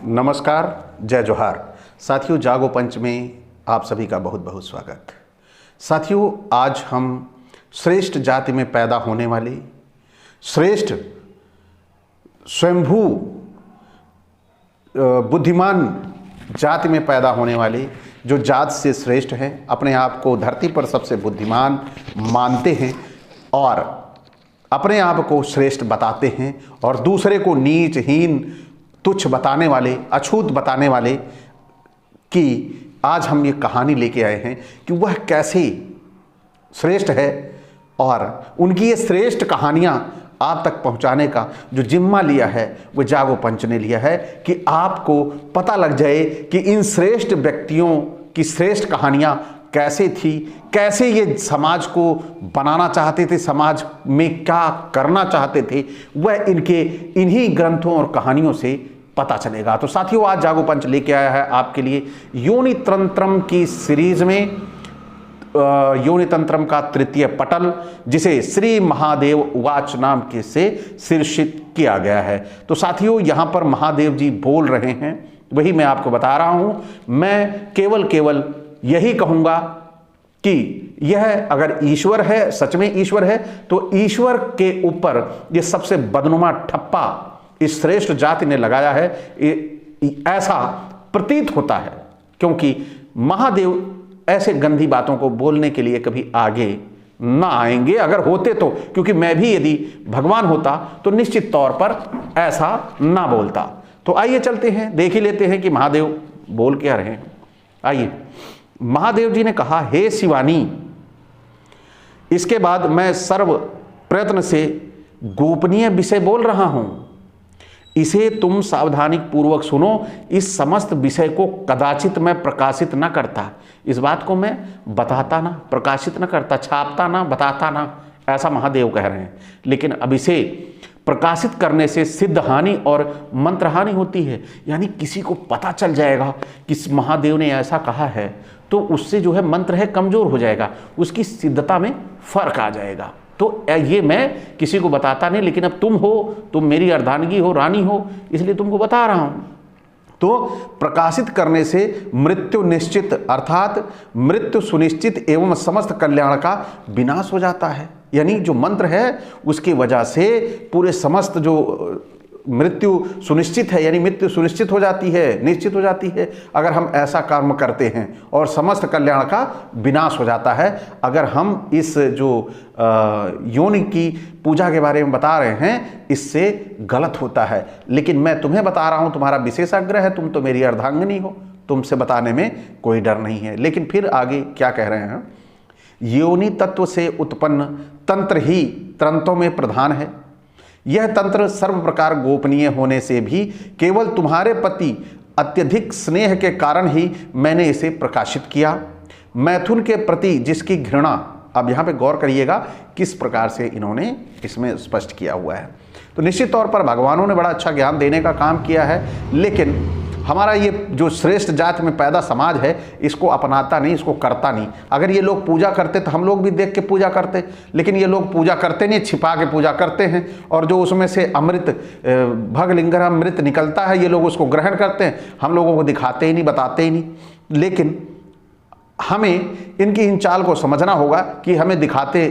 नमस्कार, जय जोहार। साथियों, जागो पंच में आप सभी का बहुत बहुत स्वागत। साथियों, आज हम श्रेष्ठ जाति में पैदा होने वाले, श्रेष्ठ स्वयंभू बुद्धिमान जाति में पैदा होने वाले, जो जात से श्रेष्ठ हैं, अपने आप को धरती पर सबसे बुद्धिमान मानते हैं और अपने आप को श्रेष्ठ बताते हैं और दूसरे को नीच, हीन, तुच्छ बताने वाले, अछूत बताने वाले की आज हम ये कहानी लेके आए हैं कि वह कैसे श्रेष्ठ है और उनकी ये श्रेष्ठ कहानियाँ आप तक पहुंचाने का जो जिम्मा लिया है वो जागो पंच ने लिया है कि आपको पता लग जाए कि इन श्रेष्ठ व्यक्तियों की श्रेष्ठ कहानियाँ कैसे थी, कैसे ये समाज को बनाना चाहते थे, समाज में क्या करना चाहते थे, वह इनके इन्हीं ग्रंथों और कहानियों से पता चलेगा। तो साथियों, आज जागो पंच लेके आया है आपके लिए योनि तंत्रम की सीरीज में योनि तंत्रम का तृतीय पटल, जिसे श्री महादेव उवाच नाम के से शीर्षित किया गया है। तो साथियों, यहाँ पर महादेव जी बोल रहे हैं, वही मैं आपको बता रहा हूँ। मैं केवल यही कहूँगा कि यह अगर ईश्वर है, सच में ईश्वर है, तो ईश्वर के ऊपर ये सबसे बदनुमा ठप्पा इस श्रेष्ठ जाति ने लगाया है, ऐसा प्रतीत होता है, क्योंकि महादेव ऐसे गंदी बातों को बोलने के लिए कभी आगे ना आएंगे। अगर होते तो, क्योंकि मैं भी यदि भगवान होता तो निश्चित तौर पर ऐसा ना बोलता। तो आइए चलते हैं, देख ही लेते हैं कि महादेव बोल क्या रहे हैं। आइए, महादेव जी ने कहा, हे शिवानी, इसके बाद मैं सर्व प्रयत्न से गोपनीय विषय बोल रहा हूं, इसे तुम सावधानी पूर्वक सुनो। इस समस्त विषय को कदाचित मैं प्रकाशित न करता, इस बात को मैं बताता ना, प्रकाशित न करता, छापता ना, बताता ना, ऐसा महादेव कह रहे हैं। लेकिन अब इसे प्रकाशित करने से सिद्ध हानि और मंत्र हानि होती है, यानी किसी को पता चल जाएगा कि महादेव ने ऐसा कहा है, तो उससे जो है मंत्र है कमजोर हो जाएगा, उसकी सिद्धता में फर्क आ जाएगा। तो ये मैं किसी को बताता नहीं, लेकिन अब तुम हो, तुम मेरी अर्धांगी हो, रानी हो, इसलिए तुमको बता रहा हूं। तो प्रकाशित करने से मृत्यु निश्चित, अर्थात मृत्यु सुनिश्चित एवं समस्त कल्याण का विनाश हो जाता है। यानी जो मंत्र है उसकी वजह से पूरे समस्त जो मृत्यु सुनिश्चित है, यानी मृत्यु सुनिश्चित हो जाती है, निश्चित हो जाती है अगर हम ऐसा कर्म करते हैं, और समस्त कल्याण का विनाश हो जाता है अगर हम इस जो योनि की पूजा के बारे में बता रहे हैं, इससे गलत होता है। लेकिन मैं तुम्हें बता रहा हूं, तुम्हारा विशेष आग्रह है, तुम तो मेरी अर्धांगिनी हो, तुमसे बताने में कोई डर नहीं है। लेकिन फिर आगे क्या कह रहे हैं, योनि तत्व से उत्पन्न तंत्र ही तंत्रों में प्रधान है। यह तंत्र सर्व प्रकार गोपनीय होने से भी केवल तुम्हारे प्रति अत्यधिक स्नेह के कारण ही मैंने इसे प्रकाशित किया। मैथुन के प्रति जिसकी घृणा, अब यहाँ पे गौर करिएगा किस प्रकार से इन्होंने इसमें स्पष्ट किया हुआ है। तो निश्चित तौर पर भगवानों ने बड़ा अच्छा ज्ञान देने का काम किया है, लेकिन हमारा ये जो श्रेष्ठ जाति में पैदा समाज है, इसको अपनाता नहीं, इसको करता नहीं। अगर ये लोग पूजा करते तो हम लोग भी देख के पूजा करते, लेकिन ये लोग पूजा करते नहीं, छिपा के पूजा करते हैं, और जो उसमें से अमृत भगलिंगर अमृत निकलता है, ये लोग उसको ग्रहण करते हैं, हम लोगों को दिखाते ही नहीं, बताते ही नहीं। लेकिन हमें इनकी इन चाल को समझना होगा कि हमें दिखाते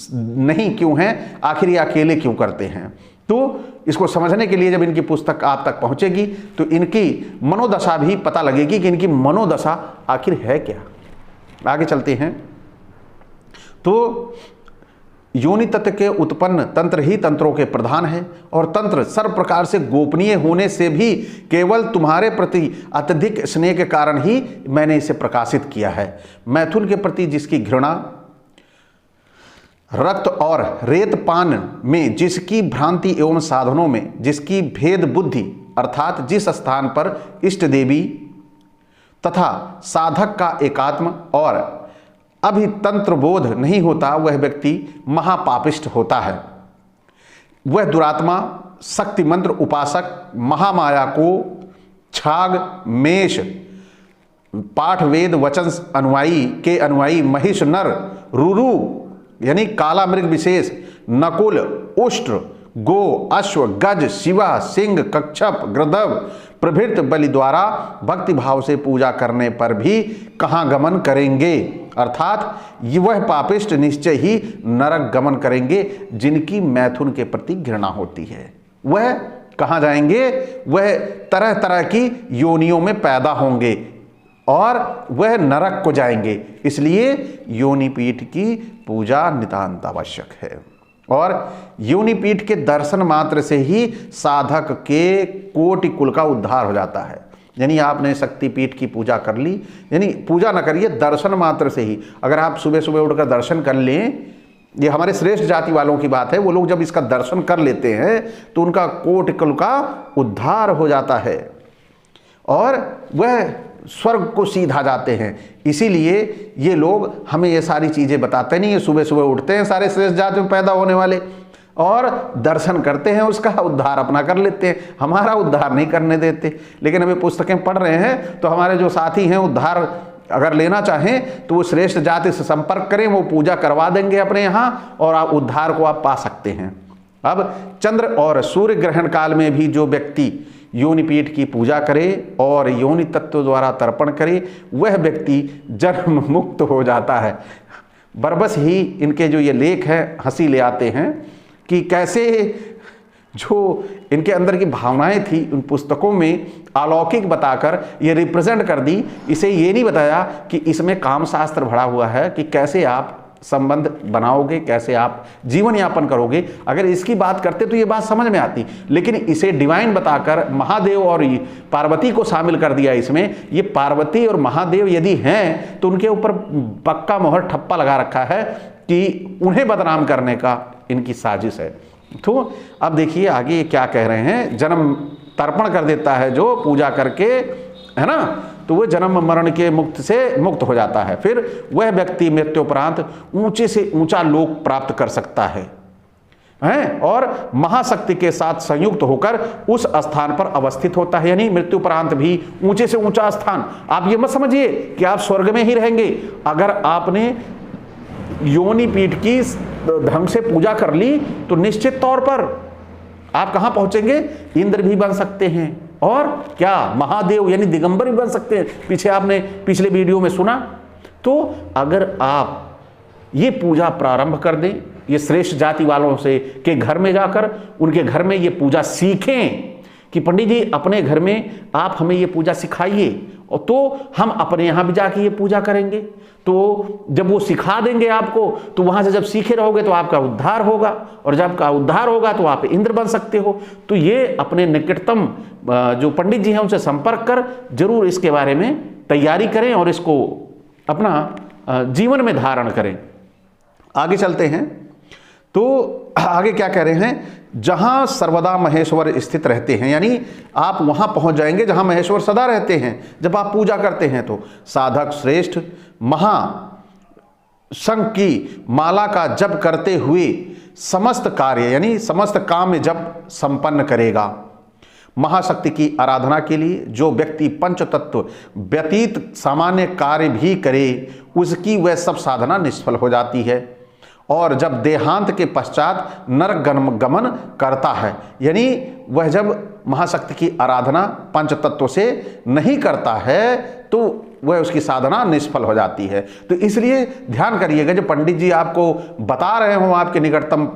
नहीं क्यों हैं, आखिर ये अकेले क्यों करते हैं। तो इसको समझने के लिए जब इनकी पुस्तक आप तक पहुंचेगी तो इनकी मनोदशा भी पता लगेगी कि इनकी मनोदशा आखिर है क्या। आगे चलते हैं। तो योनि तत्व के उत्पन्न तंत्र ही तंत्रों के प्रधान है, और तंत्र सर्व प्रकार से गोपनीय होने से भी केवल तुम्हारे प्रति अत्यधिक स्नेह के कारण ही मैंने इसे प्रकाशित किया है। मैथुन के प्रति जिसकी घृणा, रक्त और रेत पान में जिसकी भ्रांति एवं साधनों में जिसकी भेद बुद्धि, अर्थात जिस स्थान पर इष्ट देवी तथा साधक का एकात्म और अभितंत्र बोध नहीं होता, वह व्यक्ति महापापिष्ट होता है। वह दुरात्मा, शक्ति मंत्र उपासक, महामाया को छाग, मेष, पाठ वेद वचन अनुयायी के अनुयायी, महिष नर, रुरु यानी काला मृग विशेष, नकुल, उष्ट्र, गो, अश्व, गज, शिवा, सिंह, कच्छप, गृधव प्रभृत बलि द्वारा भक्ति भाव से पूजा करने पर भी कहाँ गमन करेंगे, अर्थात वह पापिष्ट निश्चय ही नरक गमन करेंगे जिनकी मैथुन के प्रति घृणा होती है। वह कहाँ जाएंगे? वह तरह तरह की योनियों में पैदा होंगे और वह नरक को जाएंगे। इसलिए योनिपीठ की पूजा नितांत आवश्यक है। और योनिपीठ के दर्शन मात्र से ही साधक के कोटि कुल का उद्धार हो जाता है। यानी आपने शक्तिपीठ की पूजा कर ली, यानी पूजा ना करिए, दर्शन मात्र से ही अगर आप सुबह सुबह उठकर दर्शन कर लें, ये हमारे श्रेष्ठ जाति वालों की बात है, वो लोग जब इसका दर्शन कर लेते हैं तो उनका कोटि कुल का उद्धार हो जाता है और वह स्वर्ग को सीधा जाते हैं। इसीलिए ये लोग हमें ये सारी चीज़ें बताते नहीं है। सुबह सुबह उठते हैं सारे श्रेष्ठ जाति में पैदा होने वाले और दर्शन करते हैं, उसका उद्धार अपना कर लेते हैं, हमारा उद्धार नहीं करने देते। लेकिन अभी पुस्तकें पढ़ रहे हैं तो हमारे जो साथी हैं उद्धार अगर लेना चाहें तो वो श्रेष्ठ जाति से संपर्क करें, वो पूजा करवा देंगे अपने यहाँ और आप उद्धार को आप पा सकते हैं। अब चंद्र और सूर्य ग्रहण काल में भी जो व्यक्ति योनिपीठ की पूजा करे और योनि तत्व द्वारा तर्पण करे, वह व्यक्ति जन्म मुक्त हो जाता है। बरबस ही इनके जो ये लेख हैं हंसी ले आते हैं कि कैसे जो इनके अंदर की भावनाएं थी उन पुस्तकों में अलौकिक बताकर ये रिप्रेजेंट कर दी। इसे ये नहीं बताया कि इसमें काम शास्त्र भरा हुआ है कि कैसे आप संबंध बनाओगे, कैसे आप जीवन यापन करोगे। अगर इसकी बात करते तो ये बात समझ में आती, लेकिन इसे डिवाइन बताकर महादेव और पार्वती को शामिल कर दिया इसमें। ये पार्वती और महादेव यदि हैं तो उनके ऊपर पक्का मोहर ठप्पा लगा रखा है कि उन्हें बदनाम करने का इनकी साजिश है। तो अब देखिए आगे क्या कह रहे हैं। जन्म तर्पण कर देता है जो पूजा करके, है ना, तो वह जन्म मरण के मुक्त हो जाता है। फिर वह व्यक्ति मृत्युपरांत ऊंचे से ऊंचा लोक प्राप्त कर सकता है और महाशक्ति के साथ संयुक्त होकर उस स्थान पर अवस्थित होता है। यानी मृत्युपरांत भी ऊंचे से ऊंचा स्थान। आप ये मत समझिए कि आप स्वर्ग में ही रहेंगे। अगर आपने योनिपीठ की ढंग से पूजा कर ली तो निश्चित तौर पर आप कहां पहुंचेंगे? इंद्र भी बन सकते हैं और क्या महादेव यानी दिगंबर भी बन सकते हैं। पीछे आपने पिछले वीडियो में सुना। तो अगर आप ये पूजा प्रारंभ कर दें, ये श्रेष्ठ जाति वालों से के घर में जाकर उनके घर में ये पूजा सीखें कि पंडित जी अपने घर में आप हमें ये पूजा सिखाइए, और तो हम अपने यहाँ भी जाके ये पूजा करेंगे। तो जब वो सिखा देंगे आपको तो वहां से जब सीखे रहोगे तो आपका उद्धार होगा, और जब आपका उद्धार होगा तो आप इंद्र बन सकते हो। तो ये अपने निकटतम जो पंडित जी हैं उनसे संपर्क कर जरूर इसके बारे में तैयारी करें और इसको अपना जीवन में धारण करें। आगे चलते हैं तो आगे क्या कह रहे हैं? जहां सर्वदा महेश्वर स्थित रहते हैं, यानी आप वहां पहुंच जाएंगे जहां महेश्वर सदा रहते हैं जब आप पूजा करते हैं। तो साधक श्रेष्ठ महाशंख की माला का जप करते हुए समस्त कार्य यानी समस्त काम जब संपन्न करेगा। महाशक्ति की आराधना के लिए जो व्यक्ति पंच तत्व व्यतीत सामान्य कार्य भी करे उसकी वह सब साधना निष्फल हो जाती है। और जब देहांत के पश्चात नरक गमन करता है, यानी वह जब महाशक्ति की आराधना पंच तत्व से नहीं करता है तो वह उसकी साधना निष्फल हो जाती है। तो इसलिए ध्यान करिएगा, जो पंडित जी आपको बता रहे हो आपके निकटतम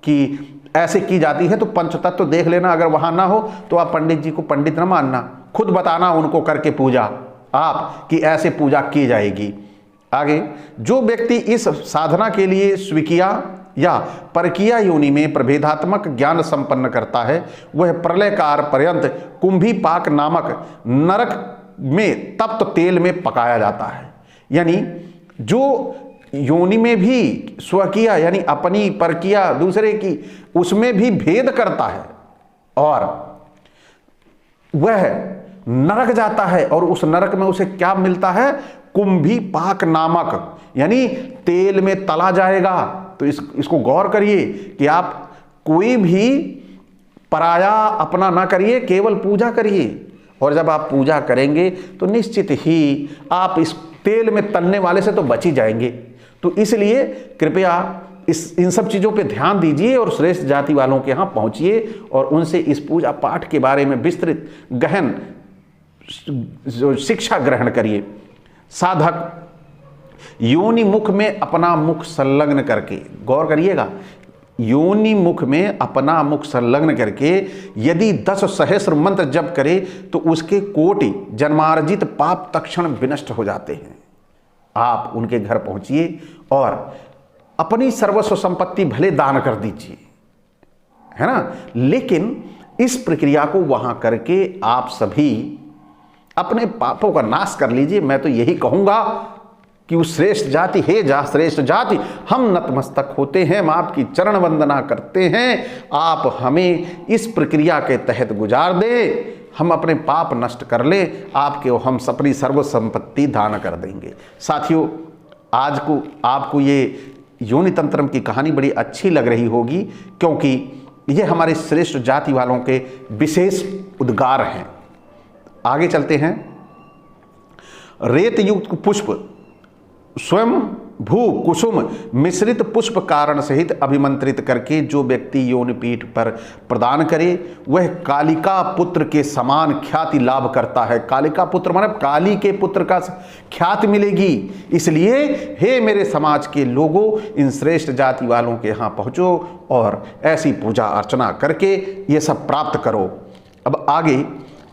की ऐसे की जाती है तो पंच तत्व देख लेना। अगर वहां ना हो तो आप पंडित जी को पंडित न मानना, खुद बताना उनको करके पूजा आप कि ऐसे पूजा की जाएगी। आगे, जो व्यक्ति इस साधना के लिए स्वीकिया या परकीया योनि में प्रभेदात्मक ज्ञान संपन्न करता है वह प्रलय काल पर्यंत कुंभीपाक नामक नरक में तप्त तेल में पकाया जाता है। यानी जो योनि में भी स्वकीय यानी अपनी परकीया दूसरे की उसमें भी भेद करता है और वह नरक जाता है, और उस नरक में उसे क्या मिलता है? कुंभीपाक नामक, यानी तेल में तला जाएगा। तो इसको गौर करिए कि आप कोई भी पराया अपना ना करिए, केवल पूजा करिए। और जब आप पूजा करेंगे तो निश्चित ही आप इस तेल में तलने वाले से तो बच ही जाएंगे। तो इसलिए कृपया इन सब चीज़ों पे ध्यान दीजिए और श्रेष्ठ जाति वालों के यहाँ पहुँचिए और उनसे इस पूजा पाठ के बारे में विस्तृत गहन शिक्षा ग्रहण करिए। साधक योनि मुख में अपना मुख संलग्न करके, गौर करिएगा, योनि मुख में अपना मुख संलग्न करके यदि 10 सहस्र मंत्र जप करे तो उसके कोटि जन्मार्जित पाप तत्क्षण विनष्ट हो जाते हैं। आप उनके घर पहुंचिए और अपनी सर्वस्व संपत्ति भले दान कर दीजिए, है ना, लेकिन इस प्रक्रिया को वहां करके आप सभी अपने पापों का नाश कर लीजिए। मैं तो यही कहूंगा कि उस श्रेष्ठ जाति, हे श्रेष्ठ जाति, हम नतमस्तक होते हैं, हम आपकी चरण वंदना करते हैं, आप हमें इस प्रक्रिया के तहत गुजार दें, हम अपने पाप नष्ट कर ले, आपके हम अपनी सर्व संपत्ति दान कर देंगे। साथियों, आज को आपको ये योनि तंत्रम की कहानी बड़ी अच्छी लग रही होगी, क्योंकि ये हमारे श्रेष्ठ जाति वालों के विशेष उद्गार हैं। आगे चलते हैं। रेत युक्त पुष्प स्वयं भू कुसुम मिश्रित पुष्प कारण सहित अभिमंत्रित करके जो व्यक्ति योनिपीठ पर प्रदान करे वह कालिका पुत्र के समान ख्याति लाभ करता है। कालिका पुत्र माने काली के पुत्र का ख्याति मिलेगी। इसलिए हे मेरे समाज के लोगों, इन श्रेष्ठ जाति वालों के यहाँ पहुँचो और ऐसी पूजा अर्चना करके ये सब प्राप्त करो। अब आगे,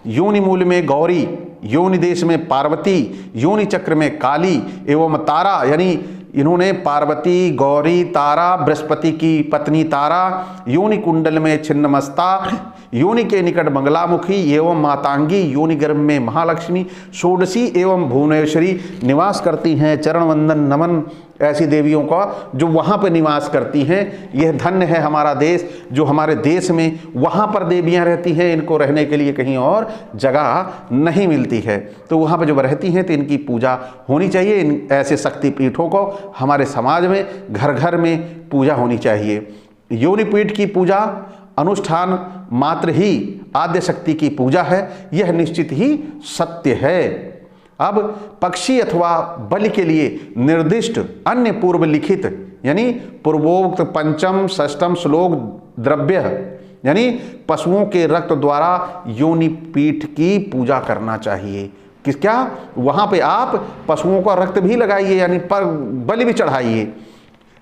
योनि मूल में गौरी, योनि देश में पार्वती, योनि चक्र में काली एवं तारा, यानी इन्होंने पार्वती, गौरी, तारा, बृहस्पति की पत्नी तारा, योनि कुंडल में छिन्नमस्ता, योनि के निकट मंगलामुखी एवं मातांगी, योनि गर्भ में महालक्ष्मी, षोडशी एवं भुवनेश्वरी निवास करती हैं। चरण वंदन नमन ऐसी देवियों का जो वहाँ पर निवास करती हैं। यह धन्य है हमारा देश, जो हमारे देश में वहाँ पर देवियाँ रहती हैं, इनको रहने के लिए कहीं और जगह नहीं मिलती है, तो वहाँ पर जब रहती हैं तो इनकी पूजा होनी चाहिए। इन ऐसे शक्तिपीठों को हमारे समाज में घर घर में पूजा होनी चाहिए। योनिपीठ की पूजा अनुष्ठान मात्र ही आद्य शक्ति की पूजा है, यह निश्चित ही सत्य है। अब पक्षी अथवा बलि के लिए निर्दिष्ट अन्य पूर्व लिखित यानी पूर्वोक्त पंचम षष्ठम श्लोक द्रव्य यानी पशुओं के रक्त द्वारा योनिपीठ की पूजा करना चाहिए। क्या वहाँ पे आप पशुओं का रक्त भी लगाइए, यानी पर बलि भी चढ़ाइए।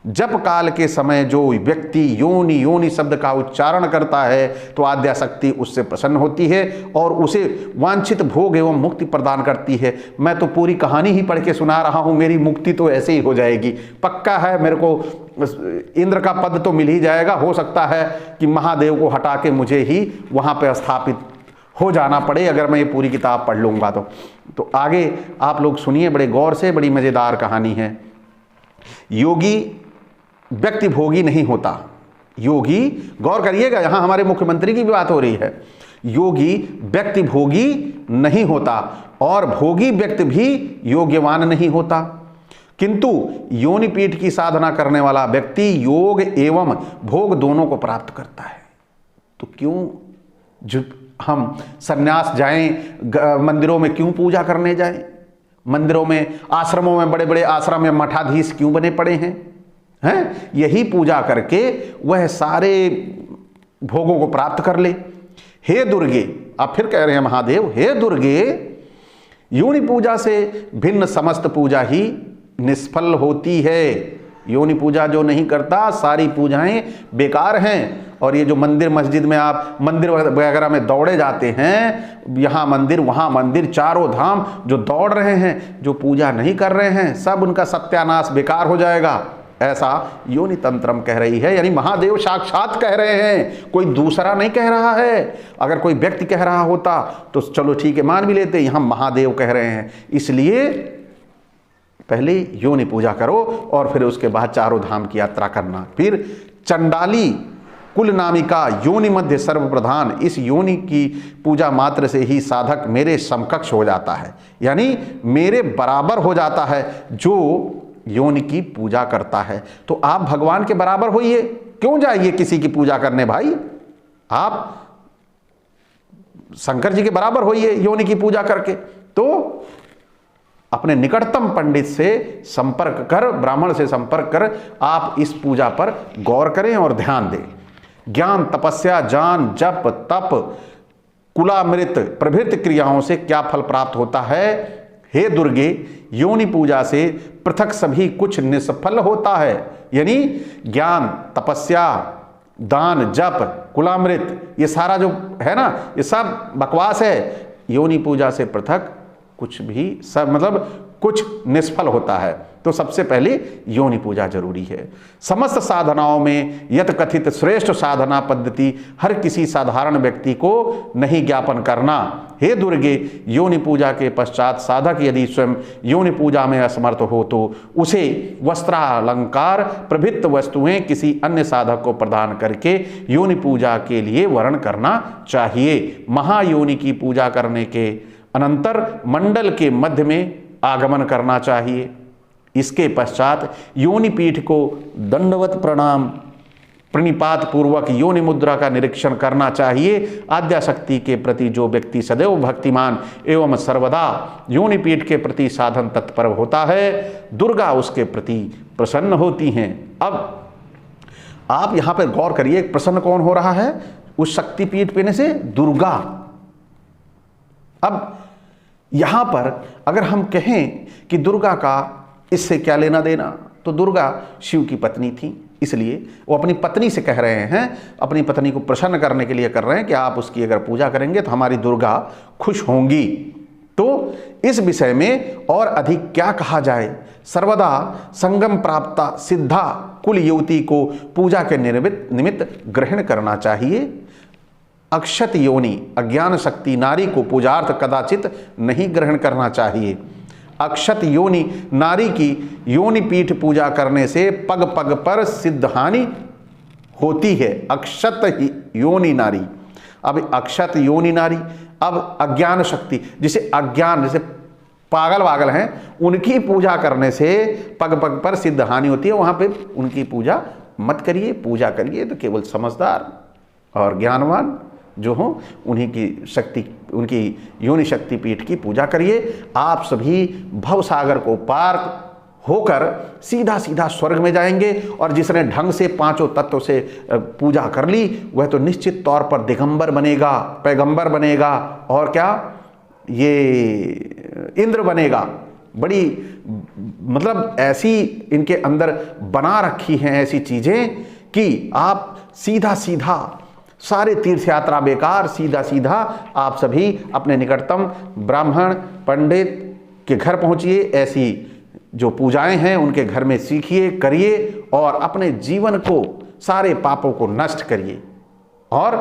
जप काल के समय जो व्यक्ति योनि योनि शब्द का उच्चारण करता है तो आद्याशक्ति उससे प्रसन्न होती है और उसे वांछित भोग एवं मुक्ति प्रदान करती है। मैं तो पूरी कहानी ही पढ़ के सुना रहा हूँ, मेरी मुक्ति तो ऐसे ही हो जाएगी, पक्का है। मेरे को इंद्र का पद तो मिल ही जाएगा, हो सकता है कि महादेव को हटा के मुझे ही वहाँ पर स्थापित हो जाना पड़े अगर मैं ये पूरी किताब पढ़ लूँगा तो आगे आप लोग सुनिए बड़े गौर से, बड़ी मज़ेदार कहानी है। योगी व्यक्ति भोगी नहीं होता। योगी, गौर करिएगा, यहाँ हमारे मुख्यमंत्री की भी बात हो रही है। योगी व्यक्ति भोगी नहीं होता और भोगी व्यक्ति भी योग्यवान नहीं होता, किंतु योनिपीठ की साधना करने वाला व्यक्ति योग एवं भोग दोनों को प्राप्त करता है। तो क्यों जो हम सन्यास जाएं, मंदिरों में क्यों पूजा करने जाएं? मंदिरों में, आश्रमों में, बड़े बड़े आश्रम में मठाधीश क्यों बने पड़े हैं? यही पूजा करके वह सारे भोगों को प्राप्त कर ले। हे दुर्गे, आप फिर कह रहे हैं महादेव, हे दुर्गे, योनि पूजा से भिन्न समस्त पूजा ही निष्फल होती है। योनि पूजा जो नहीं करता सारी पूजाएं बेकार हैं। और ये जो मंदिर मस्जिद में आप मंदिर वगैरह में दौड़े जाते हैं, यहाँ मंदिर वहाँ मंदिर, चारों धाम जो दौड़ रहे हैं, जो पूजा नहीं कर रहे हैं, सब उनका सत्यानाश बेकार हो जाएगा, ऐसा योनि तंत्रम कह रही है। यानी महादेव साक्षात कह रहे हैं, कोई दूसरा नहीं कह रहा है। अगर कोई व्यक्ति कह रहा होता तो चलो ठीक है, मान भी लेते, यहाँ महादेव कह रहे हैं। इसलिए पहले योनि पूजा करो और फिर उसके बाद चारों धाम की यात्रा करना। फिर चंडाली कुल नामिका योनि मध्य सर्वप्रधान, इस योनि की पूजा मात्र से ही साधक मेरे समकक्ष हो जाता है, यानी मेरे बराबर हो जाता है जो योनि की पूजा करता है। तो आप भगवान के बराबर होइए, क्यों जाइए किसी की पूजा करने भाई? आप शंकर जी के बराबर होइए योनि की पूजा करके। तो अपने निकटतम पंडित से संपर्क कर, ब्राह्मण से संपर्क कर आप इस पूजा पर गौर करें और ध्यान दें। ज्ञान, तपस्या, जान, जप, तप, कुलामृत प्रभृति क्रियाओं से क्या फल प्राप्त होता है? हे दुर्गे, योनि पूजा से पृथक सभी कुछ निष्फल होता है। यानी ज्ञान, तपस्या, दान, जप, कुलामृत, ये सारा जो है ना, ये सब बकवास है। योनि पूजा से पृथक कुछ भी सब मतलब कुछ निष्फल होता है। तो सबसे पहले योनि पूजा जरूरी है। समस्त साधनाओं में यथ कथित श्रेष्ठ साधना पद्धति हर किसी साधारण व्यक्ति को नहीं ज्ञापन करना। हे दुर्गे, योनि पूजा के पश्चात साधक यदि स्वयं योनि पूजा में असमर्थ हो तो उसे वस्त्रालंकार प्रभृति वस्तुएं किसी अन्य साधक को प्रदान करके योनि पूजा के लिए वर्ण करना चाहिए। महायोनि की पूजा करने के अनंतर मंडल के मध्य में आगमन करना चाहिए। इसके पश्चात योनि पीठ को दंडवत प्रणाम प्रणिपात पूर्वक योनि मुद्रा का निरीक्षण करना चाहिए। आद्याशक्ति के प्रति जो व्यक्ति सदैव भक्तिमान एवं सर्वदा योनि पीठ के प्रति साधन तत्पर होता है, दुर्गा उसके प्रति प्रसन्न होती हैं। अब आप यहां पर गौर करिए, प्रसन्न कौन हो रहा है? उस शक्तिपीठ पे से दुर्गा। अब यहां पर अगर हम कहें कि दुर्गा का इससे क्या लेना देना, तो दुर्गा शिव की पत्नी थी, इसलिए वो अपनी पत्नी से कह रहे हैं, अपनी पत्नी को प्रसन्न करने के लिए कर रहे हैं कि आप उसकी अगर पूजा करेंगे तो हमारी दुर्गा खुश होंगी। तो इस विषय में और अधिक क्या कहा जाए? सर्वदा संगम प्राप्ता सिद्धा कुल युवती को पूजा के निमित्त ग्रहण करना चाहिए। अक्षत योनि अज्ञान शक्ति नारी को पूजार्थ कदाचित नहीं ग्रहण करना चाहिए। अक्षत योनि नारी की योनि पीठ पूजा करने से पग पग पर सिद्ध हानि होती है। अक्षत योनि नारी, अब अक्षत योनि नारी, अब अज्ञान शक्ति, जिसे अज्ञान, जैसे पागल वागल हैं, उनकी पूजा करने से पग पग पर सिद्ध हानि होती है। वहां पे उनकी पूजा मत करिए, पूजा करिए तो केवल समझदार और ज्ञानवान जो हो उन्हीं की शक्ति, उनकी योनि शक्ति पीठ की पूजा करिए। आप सभी भवसागर को पार होकर सीधा सीधा स्वर्ग में जाएंगे। और जिसने ढंग से पांचों तत्व से पूजा कर ली वह तो निश्चित तौर पर दिगंबर बनेगा, पैगंबर बनेगा, और क्या ये इंद्र बनेगा। बड़ी मतलब ऐसी इनके अंदर बना रखी हैं ऐसी चीजें कि आप सीधा सीधा सारे तीर्थ यात्रा बेकार, सीधा सीधा आप सभी अपने निकटतम ब्राह्मण पंडित के घर पहुंचिए। ऐसी जो पूजाएं हैं उनके घर में सीखिए, करिए और अपने जीवन को, सारे पापों को नष्ट करिए। और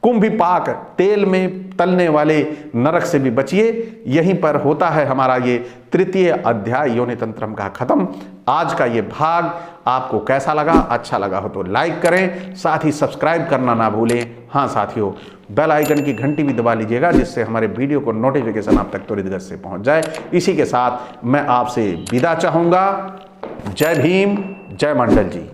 कुंभिपाक तेल में तलने वाले नरक से भी बचिए। यहीं पर होता है हमारा ये तृतीय अध्याय योनि तंत्रम का खत्म। आज का ये भाग आपको कैसा लगा? अच्छा लगा हो तो लाइक करें, साथ ही सब्सक्राइब करना ना भूलें। हाँ साथियों, बेल आइकन की घंटी भी दबा लीजिएगा जिससे हमारे वीडियो को नोटिफिकेशन आप तक त्वरित गति से पहुंच जाए। इसी के साथ मैं आपसे विदा चाहूँगा। जय भीम, जय मंडल जी।